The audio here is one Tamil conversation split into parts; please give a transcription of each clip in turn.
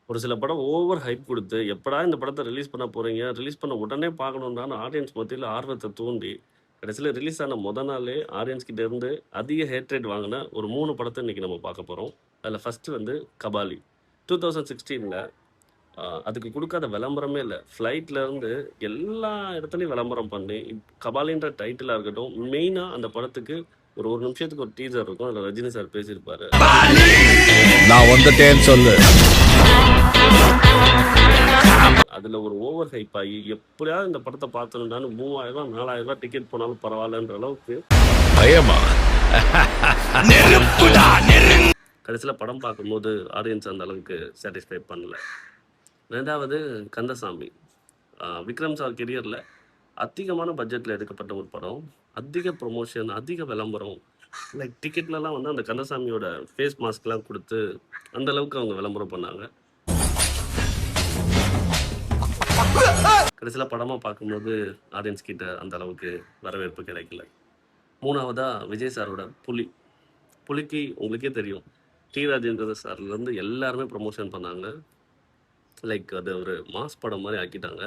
ஒரு சில படம் ஓவர் ஹைப் குடுத்து, எப்படா இந்த படத்த ரிலீஸ் பண்ண போறீங்க? ரிலீஸ் பண்ண உடனே பார்க்கணும்டான்னு ஆடியன்ஸ் மத்தியில ஆர்வத்த தூண்டி, கடைசியில ரிலீஸ் ஆன மொத நாளே ஆடியன்ஸ் கிட்ட இருந்து அதிக ஹேட்ரேட் வாங்குன ஒரு 3 படத்த இன்னைக்கு நம்ம பார்க்க போறோம். அதுல ஃபர்ஸ்ட் வந்து கபாலி. 2016ல அதுக்கு குடுக்காத விளம்பரமே இல்ல. ஃப்ளைட்ல இருந்து எல்லா இடத்துலயும் விளம்பரம் பண்ணி, கபாலின்ற டைட்டிலா இருக்கட்டும், மெயினா அந்த படத்துக்கு ஒரு 1 நிமிஷத்துக்கு ஒரு டீசர் இருக்கும். அதுல ரஜினி சார் பேசியிருப்பாரு. நான் வந்துட்டேன்னு சொல்லு. அதுல ஒரு ஓவர் ஹைப் ஆகி, எப்படியாவது இந்த படத்த பார்த்துடணும்டான்னு ரூ. 3000 ரூ. 4000 டிக்கெட் போனாலும் பரவாயில்லன்ற அளவுக்கு பயமா? கடைசியில படம் பார்க்கும்போது ஆடியன்ஸ் அந்த அளவுக்கு சாட்டிஸ்ஃபை பண்ணல. 2வது கந்தசாமி. விக்ரம் சார் கெரியர்ல அதிகமான பட்ஜெட்ல எடுக்கப்பட்ட ஒரு படம். அதிக ப்ரொமோஷன், அதிக விளம்பரம். லைக் டிக்கெட்லலாம் வந்து அந்த கந்தசாமியோட ஃபேஸ் மாஸ்க்லாம் குடுத்து, அந்த அளவுக்கு அவங்க விளம்பரம் பண்ணாங்க. கடைசியில படமா பார்க்கும்போது ஆடியன்ஸ் கிட்ட அந்த அளவுக்கு வரவேற்பு கிடைக்கல. 3வதா விஜய் சாரோட புலி. புலிக்கு உங்களுக்கே தெரியும். டி. ராஜேந்திர சார்லேருந்து எல்லாருமே ப்ரமோஷன் பண்ணாங்க. லைக் அது ஒரு மாஸ் படம் மாரி ஆக்கிட்டாங்க.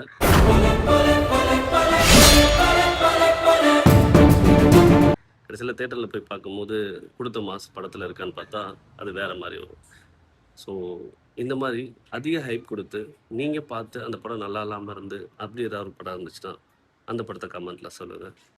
கடைசியில தியேட்டர்ல போய் பார்க்கும்போது, குடுத்த மாஸ் படத்துல இருக்கான்னு பார்த்தா, அது வேற மாரி வரும். ஸோ, இந்த மாரி அதிக ஹைப் குடுத்து, நீங்க பார்த்து அந்த படம் நல்லா இல்லாம இருந்து, அப்படி ஏதாவது ஒரு படம் இருந்துச்சுன்னா, அந்த படத்த கமெண்ட்ல சொல்லுங்க.